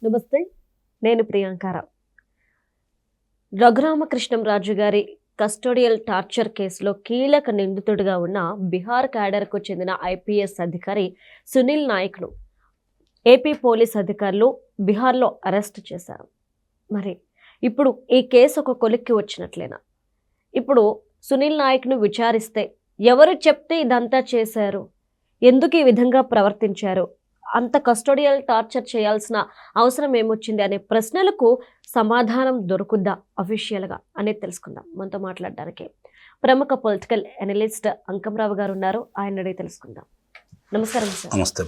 నమస్తే, నేను ప్రియాంకారావు. రఘురామకృష్ణంరాజు గారి కస్టోడియల్ టార్చర్ కేసులో కీలక నిందితుడిగా ఉన్న బీహార్ క్యాడర్కు చెందిన ఐపీఎస్ అధికారి సునీల్ నాయక్ను ఏపీ పోలీస్ అధికారులు బీహార్లో అరెస్ట్ చేశారు. మరి ఇప్పుడు ఈ కేసు ఒక కొలిక్కి వచ్చినట్లేనా? ఇప్పుడు సునీల్ నాయక్ను విచారిస్తే ఎవరు చెప్తే ఇదంతా చేశారు, ఎందుకు ఈ విధంగా ప్రవర్తించారు, అంత కస్టోడియల్ టార్చర్ చేయాల్సిన అవసరం ఏమొచ్చింది అనే ప్రశ్నలకు సమాధానం దొరుకుద్దా అఫీషియల్గా అనేది తెలుసుకుందాం. మనతో మాట్లాడడానికి ప్రముఖ పొలిటికల్ అనలిస్ట్ అంకంరావు గారు ఉన్నారు. ఆయన అడిగి తెలుసుకుందాం. నమస్కారం సార్. నమస్తే.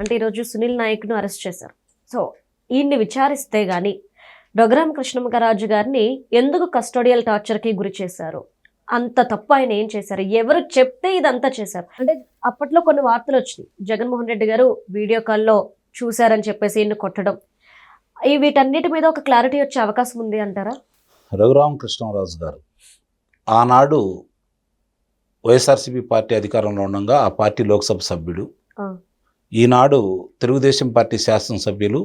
అంటే ఈరోజు సునీల్ నాయక్ను అరెస్ట్ చేశారు. సో ఈయన్ని విచారిస్తే గానీ రఘురామకృష్ణంరాజు గారిని ఎందుకు కస్టోడియల్ టార్చర్కి గురి చేశారు, అంత తప్పు ఆయన ఏం చేశారు, ఎవరు చెప్తే ఇదంతా చేశారు? అంటే అప్పట్లో కొన్ని వార్తలు వచ్చినాయి, జగన్మోహన్ రెడ్డి గారు వీడియో కాల్లో చూశారని చెప్పేసి ఈయన్ని కొట్టడం, వీటన్నిటి మీద ఒక క్లారిటీ వచ్చే అవకాశం ఉంది అంటారా? రఘురామకృష్ణంరాజు గారు ఆనాడు వైఎస్ఆర్సీపీ పార్టీ అధికారంలో ఉండగా ఆ పార్టీ లోక్సభ సభ్యుడు, ఈనాడు తెలుగుదేశం పార్టీ శాసనసభ్యులు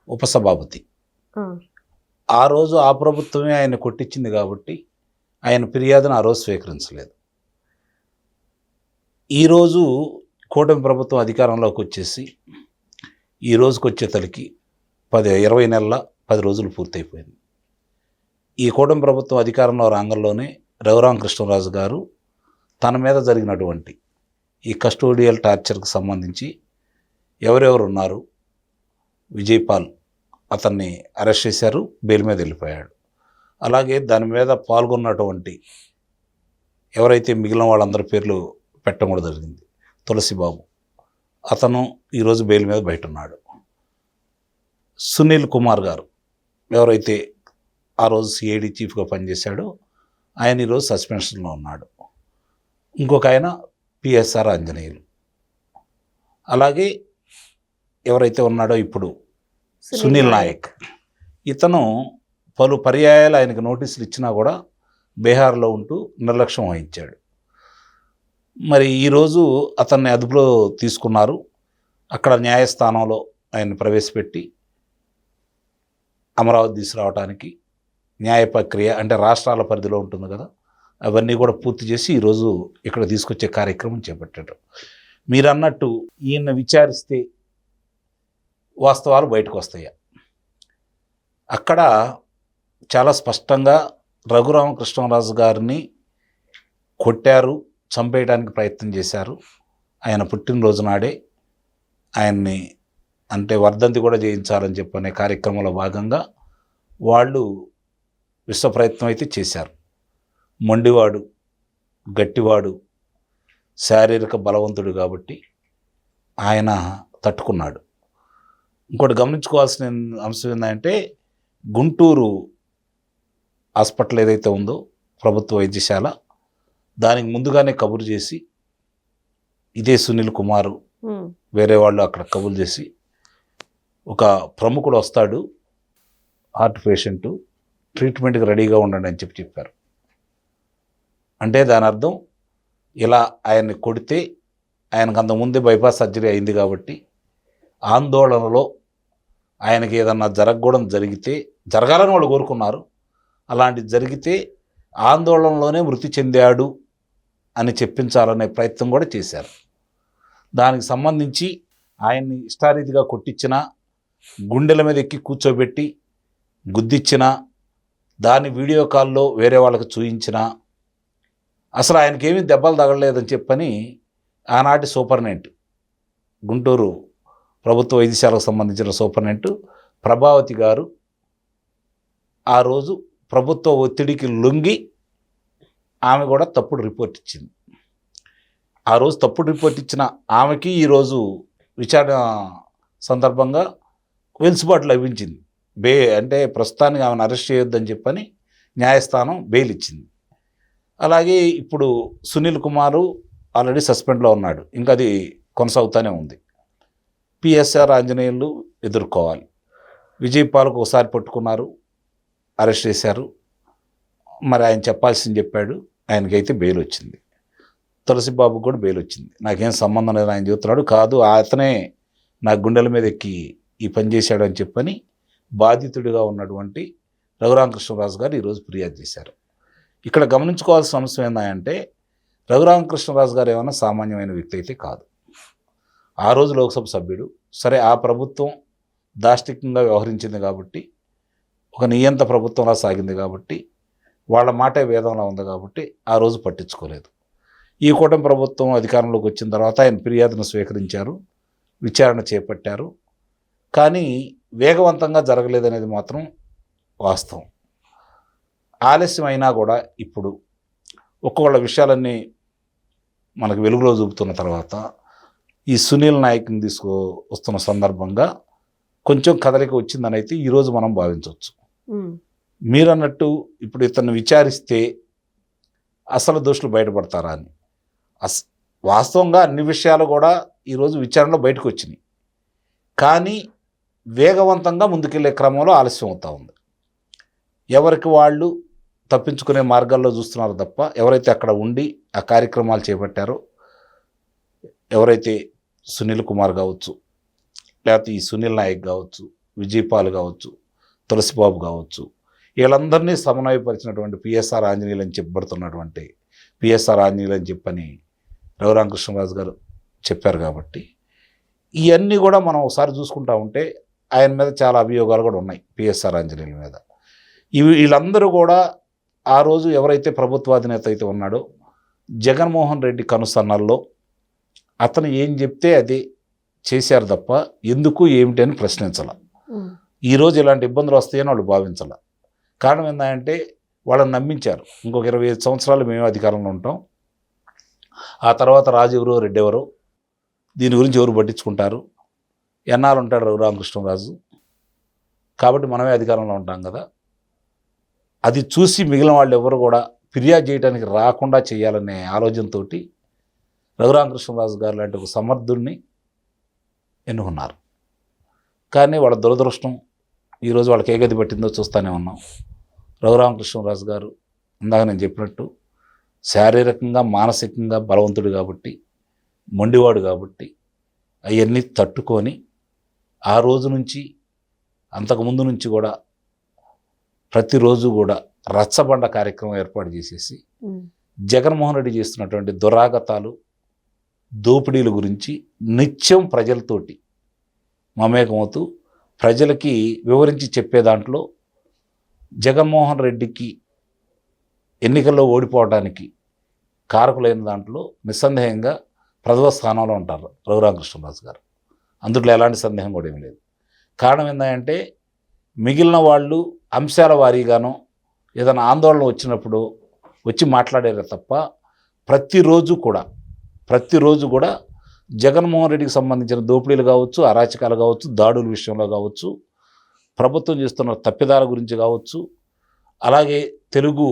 ఉపసభాపతి. ఆ రోజు ఆ ప్రభుత్వమే ఆయన కొట్టించింది కాబట్టి ఆయన ఫిర్యాదును ఆ రోజు స్వీకరించలేదు. ఈరోజు కూటమి ప్రభుత్వం అధికారంలోకి వచ్చేసి ఈ రోజుకి వచ్చే తలకి 20 నెలల 10 రోజులు పూర్తయిపోయింది. ఈ కూటమి ప్రభుత్వం అధికారంలో రాంగంలోనే రఘురామకృష్ణంరాజు గారు తన మీద జరిగినటువంటి ఈ కస్టోడియల్ టార్చర్కి సంబంధించి ఎవరెవరు ఉన్నారు, విజయపాల్ అతన్ని అరెస్ట్ చేశారు, బెయిల్ మీద వెళ్ళిపోయాడు. అలాగే దాని మీద పాల్గొన్నటువంటి ఎవరైతే మిగిలిన వాళ్ళందరి పేర్లు పెట్టడం కూడా జరిగింది. తులసిబాబు అతను ఈరోజు బెయిల్ మీద బయట ఉన్నాడు. సునీల్ కుమార్ గారు ఎవరైతే ఆ రోజు సిఐడి చీఫ్గా పనిచేశాడో ఆయన ఈరోజు సస్పెన్షన్లో ఉన్నాడు. ఇంకొక ఆయన పిఎస్ఆర్ ఆంజనేయులు. అలాగే ఎవరైతే ఉన్నాడో ఇప్పుడు సునీల్ నాయక్, ఇతను పలు పర్యాయాలు ఆయనకు నోటీసులు ఇచ్చినా కూడా బీహార్లో ఉంటూ నిర్లక్ష్యం వహించాడు. మరి ఈరోజు అతన్ని అదుపులో తీసుకున్నారు. అక్కడ న్యాయస్థానంలో ఆయన్ని ప్రవేశపెట్టి అమరావతి తీసుకురావడానికి న్యాయ ప్రక్రియ అంటే రాష్ట్రాల పరిధిలో ఉంటుంది కదా, అవన్నీ కూడా పూర్తి చేసి ఈరోజు ఇక్కడ తీసుకొచ్చే కార్యక్రమం చేపట్టాడు. మీరు అన్నట్టు ఈయన విచారిస్తే వాస్తవాలు బయటకు వస్తాయి. అక్కడ చాలా స్పష్టంగా రఘురామకృష్ణంరాజు గారిని కొట్టారు, చంపేయడానికి ప్రయత్నం చేశారు. ఆయన పుట్టినరోజు నాడే ఆయన్ని అంటే వర్ధంతి కూడా చేయించాలని చెప్పనే కార్యక్రమంలో భాగంగా వాళ్ళు విశ్వ ప్రయత్నం అయితే చేశారు. మొండివాడు, గట్టివాడు, శారీరక బలవంతుడు కాబట్టి ఆయన తట్టుకున్నాడు. ఇంకోటి గమనించుకోవాల్సిన అంశం ఏంటంటే గుంటూరు హాస్పిటల్ ఏదైతే ఉందో ప్రభుత్వ వైద్యశాల, దానికి ముందుగానే కబురు చేసి ఇదే సునీల్ కుమారు వేరే వాళ్ళు అక్కడ కబురు చేసి ఒక ప్రముఖుడు వస్తాడు, హార్ట్ పేషెంటు, ట్రీట్మెంట్కి రెడీగా ఉండండి అని చెప్పారు. అంటే దాని అర్థం ఇలా ఆయన్ని కొడితే ఆయనకు అంతకుముందే బైపాస్ సర్జరీ అయింది కాబట్టి ఆందోళనలో ఆయనకి ఏదన్నా జరిగితే జరగాలని వాళ్ళు కోరుకున్నారు, అలాంటిది జరిగితే ఆందోళనలోనే మృతి చెందాడు అని చెప్పించాలనే ప్రయత్నం కూడా చేశారు. దానికి సంబంధించి ఆయన్ని ఇష్టారీతిగా కొట్టించినా, గుండెల మీద ఎక్కి కూర్చోబెట్టి గుద్దిచ్చినా, దాన్ని వీడియో కాల్లో వేరే వాళ్ళకి చూయించినా, అసలు ఆయనకేమీ దెబ్బలు తగలలేదని చెప్పని ఆనాటి సూపరింటెండెంట్, గుంటూరు ప్రభుత్వ వైద్యశాలకు సంబంధించిన సూపరింటెండెంట్ ప్రభావతి గారు ఆ రోజు ప్రభుత్వ ఒత్తిడికి లొంగి ఆమె కూడా తప్పుడు రిపోర్ట్ ఇచ్చింది. ఆ రోజు తప్పుడు రిపోర్ట్ ఇచ్చిన ఆమెకి ఈరోజు విచారణ సందర్భంగా వెలుసుబాటు లభించింది. అంటే ప్రస్తుతానికి ఆమెను అరెస్ట్ చేయొద్దని చెప్పని న్యాయస్థానం బెయిల్ ఇచ్చింది. అలాగే ఇప్పుడు సునీల్ కుమారు ఆల్రెడీ సస్పెండ్లో ఉన్నాడు, ఇంకా అది కొనసాగుతూనే ఉంది. పిఎస్ఆర్ ఆంజనేయులు ఎదుర్కోవాలి. విజయపాల్కు ఒకసారి పట్టుకున్నారు, అరెస్ట్ చేశారు, మరి ఆయన చెప్పాల్సింది చెప్పాడు, ఆయనకైతే బెయిల్ వచ్చింది. తులసిబాబుకు కూడా బెయిల్ వచ్చింది. నాకేం సంబంధం లేదు ఆయన చెబుతున్నాడు, కాదు అతనే నా గుండెల మీద ఎక్కి ఈ పని చేశాడు అని చెప్పని బాధితుడిగా ఉన్నటువంటి రఘురామకృష్ణరాజు గారు ఈరోజు ఫిర్యాదు చేశారు. ఇక్కడ గమనించుకోవాల్సిన అంశం ఏంటంటే రఘురామకృష్ణరాజు గారు ఏమైనా సామాన్యమైన వ్యక్తి అయితే కాదు. ఆ రోజు లోక్సభ సభ్యుడు. సరే, ఆ ప్రభుత్వం దాష్టికంగా వ్యవహరించింది కాబట్టి, ఒక నియంత ప్రభుత్వంలా సాగింది కాబట్టి, వాళ్ళ మాటే వేదంలా ఉంది కాబట్టి ఆ రోజు పట్టించుకోలేదు. ఈ కూటమి ప్రభుత్వం అధికారంలోకి వచ్చిన తర్వాత ఆయన ఫిర్యాదును స్వీకరించారు, విచారణ చేపట్టారు. కానీ వేగవంతంగా జరగలేదనేది మాత్రం వాస్తవం. ఆలస్యం అయినా కూడా ఇప్పుడు ఒక్కొక్క విషయాలన్నీ మనకు వెలుగులో చూపుతున్న తర్వాత ఈ సునీల్ నాయక్ని వస్తున్న సందర్భంగా కొంచెం కదలిక వచ్చిందని అయితే ఈరోజు మనం భావించవచ్చు. మీరన్నట్టు ఇప్పుడు ఇతన్ని విచారిస్తే అసలు దోషులు బయటపడతారా అని. వాస్తవంగా అన్ని విషయాలు కూడా ఈరోజు విచారణలో బయటకు వచ్చినాయి. కానీ వేగవంతంగా ముందుకెళ్లే క్రమంలో ఆలస్యం అవుతూ ఉంది. ఎవరికి వాళ్ళు తప్పించుకునే మార్గాల్లో చూస్తున్నారు తప్ప, ఎవరైతే అక్కడ ఉండి ఆ కార్యక్రమాలు చేపట్టారో, ఎవరైతే సునీల్ కుమార్ కావచ్చు, లేకపోతే ఈ సునీల్ నాయక్ కావచ్చు, విజయపాల్ కావచ్చు, తులసిబాబు కావచ్చు, వీళ్ళందరినీ సమన్వయపరిచినటువంటి పిఎస్ఆర్ ఆంజనేయులు అని చెప్పబడుతున్నటువంటి పిఎస్ఆర్ ఆంజనేయులు అని చెప్పని రఘురామకృష్ణరాజు గారు చెప్పారు. కాబట్టి ఇవన్నీ కూడా మనం ఒకసారి చూసుకుంటా ఉంటే ఆయన మీద చాలా అభియోగాలు కూడా ఉన్నాయి పిఎస్ఆర్ ఆంజనేయుల మీద. వీళ్ళందరూ కూడా ఆ రోజు ఎవరైతే ప్రభుత్వాధినేత అయితే ఉన్నాడో జగన్మోహన్ రెడ్డి కనుసన్నల్లో అతను ఏం చెప్తే అదే చేశారు తప్ప ఎందుకు ఏమిటి అని ప్రశ్నించాల. ఈరోజు ఇలాంటి ఇబ్బందులు వస్తాయని వాళ్ళు భావించాల. కారణం ఏంటంటే వాళ్ళని నమ్మించారు. ఇంకొక 25 సంవత్సరాలు మేము అధికారంలో ఉంటాం, ఆ తర్వాత రాజు ఎవరో రెడ్డి ఎవరో, దీని గురించి ఎవరు పట్టించుకుంటారు, ఎన్నాళ్ళు ఉంటాడు రఘురామకృష్ణరాజు, కాబట్టి మనమే అధికారంలో ఉంటాం కదా, అది చూసి మిగిలిన వాళ్ళు ఎవరు కూడా ఫిర్యాదు చేయడానికి రాకుండా చేయాలనే ఆలోచనతో రఘురామకృష్ణరాజు గారు లాంటి ఒక సమర్థుడిని ఎన్నుకున్నారు. కానీ వాళ్ళ దురదృష్టం ఈరోజు వాళ్ళకి ఏ గది పట్టిందో చూస్తూనే ఉన్నాం. రఘురామకృష్ణరాజు గారు ఇందాక నేను చెప్పినట్టు శారీరకంగా మానసికంగా బలవంతుడు కాబట్టి, మొండివాడు కాబట్టి అవన్నీ తట్టుకొని ఆ రోజు నుంచి అంతకుముందు నుంచి కూడా ప్రతిరోజు కూడా రచ్చబండ కార్యక్రమం ఏర్పాటు చేసేసి జగన్మోహన్ రెడ్డి చేస్తున్నటువంటి దురాగతాలు, దోపిడీల గురించి నిత్యం ప్రజలతోటి మమేకమవుతూ ప్రజలకి వివరించి చెప్పే దాంట్లో జగన్మోహన్ రెడ్డికి ఎన్నికల్లో ఓడిపోవడానికి కారకులైన దాంట్లో నిస్సందేహంగా ప్రథమ స్థానంలో ఉంటారు రఘురామకృష్ణరాజు గారు. అందులో ఎలాంటి సందేహం కూడా ఏమీ లేదు. కారణం ఏంటంటే మిగిలిన వాళ్ళు అంశాల వారీగానో ఏదైనా ఆందోళన వచ్చినప్పుడు వచ్చి మాట్లాడారు తప్ప ప్రతిరోజు కూడా జగన్మోహన్ రెడ్డికి సంబంధించిన దోపిడీలు కావచ్చు, అరాచకాలు కావచ్చు, దాడుల విషయంలో కావచ్చు, ప్రభుత్వం చేస్తున్న తప్పిదాల గురించి కావచ్చు, అలాగే తెలుగు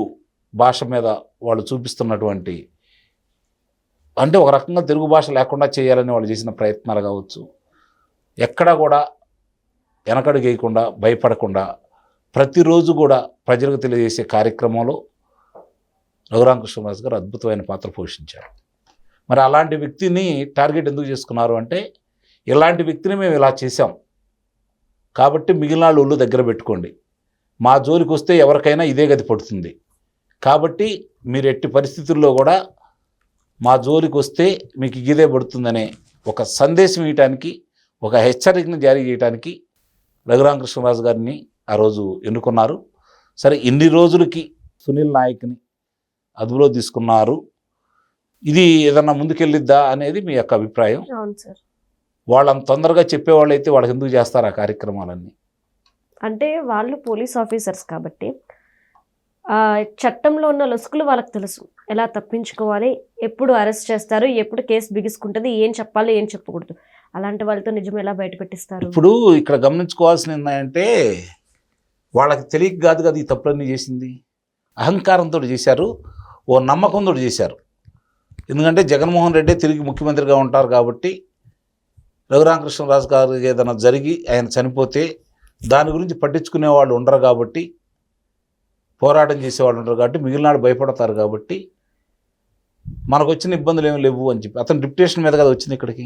భాష మీద వాళ్ళు చూపిస్తున్నటువంటి, అంటే ఒక రకంగా తెలుగు భాష లేకుండా చేయాలని వాళ్ళు చేసిన ప్రయత్నాలు కావచ్చు, ఎక్కడా కూడా వెనకడుగు వేయకుండా భయపడకుండా ప్రతిరోజు కూడా ప్రజలకు తెలియజేసే కార్యక్రమంలో రఘురామకృష్ణరాజు గారు అద్భుతమైన పాత్ర పోషించారు. మరి అలాంటి వ్యక్తిని టార్గెట్ ఎందుకు చేసుకున్నారు అంటే, ఇలాంటి వ్యక్తిని మేము ఇలా చేశాం కాబట్టి మిగిలిన ఒళ్ళు దగ్గర పెట్టుకోండి, మా జోలికి వస్తే ఎవరికైనా ఇదే గతి పడుతుంది, కాబట్టి మీరు ఎట్టి పరిస్థితుల్లో కూడా మా జోలికి వస్తే మీకు ఇదే పడుతుందనే ఒక సందేశం ఇవ్వటానికి, ఒక హెచ్చరికను జారీ చేయడానికి రఘురామకృష్ణరాజు గారిని ఆ రోజు ఎన్నుకున్నారు. సరే, ఇన్ని రోజులకి సునీల్ నాయక్ని అదుపులో తీసుకున్నారు, ఇది ఏదన్నా ముందుకెళ్ళిద్దా అనేది మీ యొక్క అభిప్రాయం? అవును సార్. వాళ్ళని తొందరగా చెప్పేవాళ్ళు అయితే వాళ్ళకి ఎందుకు చేస్తారు ఆ కార్యక్రమాలన్నీ? అంటే వాళ్ళు పోలీస్ ఆఫీసర్స్ కాబట్టి చట్టంలో ఉన్న లొసుకులు వాళ్ళకి తెలుసు, ఎలా తప్పించుకోవాలి, ఎప్పుడు అరెస్ట్ చేస్తారు, ఎప్పుడు కేసు బిగుసుకుంటుంది, ఏం చెప్పాలి ఏం చెప్పకూడదు. అలాంటి వాళ్ళతో నిజం ఎలా బయట పెట్టిస్తారు? ఇప్పుడు ఇక్కడ గమనించుకోవాల్సిన ఏంటంటే వాళ్ళకి తెలియక కాదు కదా ఈ తప్పులన్నీ చేసింది, అహంకారంతో చేశారు, ఓ నమ్మకంతో చేశారు. ఎందుకంటే జగన్మోహన్ రెడ్డి తిరిగి ముఖ్యమంత్రిగా ఉంటారు కాబట్టి, రఘురామకృష్ణరాజు గారు ఏదైనా జరిగి ఆయన చనిపోతే దాని గురించి పట్టించుకునే వాళ్ళు ఉండరు కాబట్టి, పోరాటం చేసేవాళ్ళు ఉండరు కాబట్టి మిగిలిన వాళ్ళు భయపడతారు కాబట్టి మనకు వచ్చిన ఇబ్బందులు ఏమి లేవు అని చెప్పి అతను డిప్యుటేషన్ మీద కదా వచ్చింది ఇక్కడికి.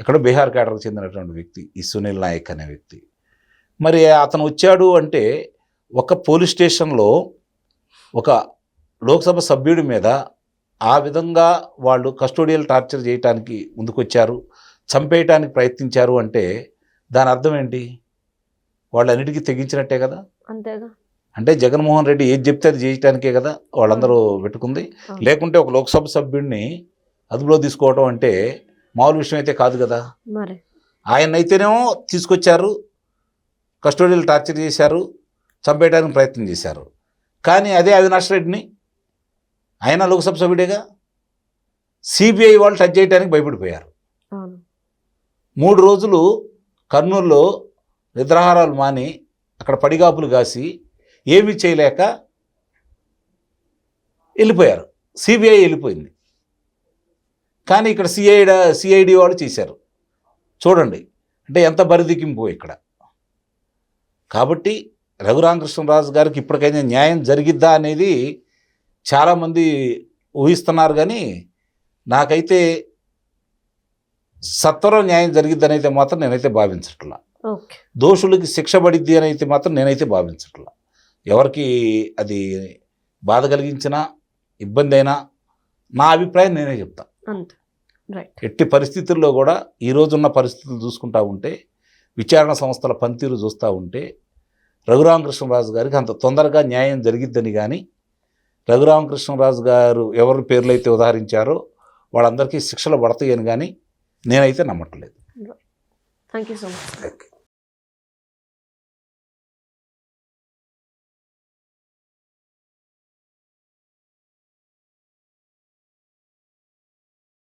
ఇక్కడ బీహార్ క్యాడర్కి చెందినటువంటి వ్యక్తి ఈ సునీల్ నాయక్ అనే వ్యక్తి. మరి అతను వచ్చాడు అంటే ఒక పోలీస్ స్టేషన్లో ఒక లోక్సభ సభ్యుడి మీద ఆ విధంగా వాళ్ళు కస్టోడియల్ టార్చర్ చేయడానికి ముందుకొచ్చారు, చంపేయటానికి ప్రయత్నించారు అంటే దాని అర్థం ఏంటి? వాళ్ళన్నిటికీ తెగించినట్టే కదా. అంతేగా. అంటే జగన్మోహన్ రెడ్డి ఏది చెప్తే అది చేయటానికే కదా వాళ్ళందరూ పెట్టుకుంది. అవును. లేకుంటే ఒక లోక్సభ సభ్యుడిని అదుపులో తీసుకోవటం అంటే మామూలు విషయం అయితే కాదు కదా. మరి ఆయన్నైతేనేమో తీసుకొచ్చారు, కస్టోడియల్ టార్చర్ చేశారు, చంపేయడానికి ప్రయత్నం చేశారు. కానీ అదే అవినాష్ రెడ్డిని, ఆయన లోక్సభ సభ్యుడేగా, సిబిఐ వాళ్ళు టచ్ చేయడానికి భయపడిపోయారు. అవును. 3 రోజులు కర్నూలులో నిద్రాహారాలు మాని అక్కడ పడిగాపులు కాసి ఏమీ చేయలేక వెళ్ళిపోయారు. సిబిఐ వెళ్ళిపోయింది. కానీ ఇక్కడ సిఐడి వాళ్ళు చేశారు. చూడండి అంటే ఎంత బరిదికింపు ఇక్కడ. కాబట్టి రఘురామకృష్ణరాజు గారికి ఇప్పటికైనా న్యాయం జరిగిద్దా అనేది చాలామంది ఊహిస్తున్నారు. కానీ నాకైతే సత్వరం న్యాయం జరిగిద్దని అయితే మాత్రం నేనైతే భావించట్లా. ఓకే. దోషులకి శిక్ష పడిద్ది అని అయితే మాత్రం నేనైతే భావించట్లా. ఎవరికి అది బాధ కలిగించినా ఇబ్బంది అయినా నా అభిప్రాయం నేనే చెప్తా. అంతే. రైట్. ఎట్టి పరిస్థితుల్లో కూడా ఈ రోజున్న పరిస్థితులు చూసుకుంటా ఉంటే, విచారణ సంస్థల పనితీరు చూస్తూ ఉంటే రఘురామకృష్ణరాజు గారికి అంత తొందరగా న్యాయం జరిగిద్దని కానీ, రఘురామకృష్ణరాజు గారు ఎవరి పేర్లు అయితే ఉదాహరించారో వాళ్ళందరికీ శిక్షలు పడతాయని కానీ నేనైతే నమ్మట్లేదు. Thank you so much.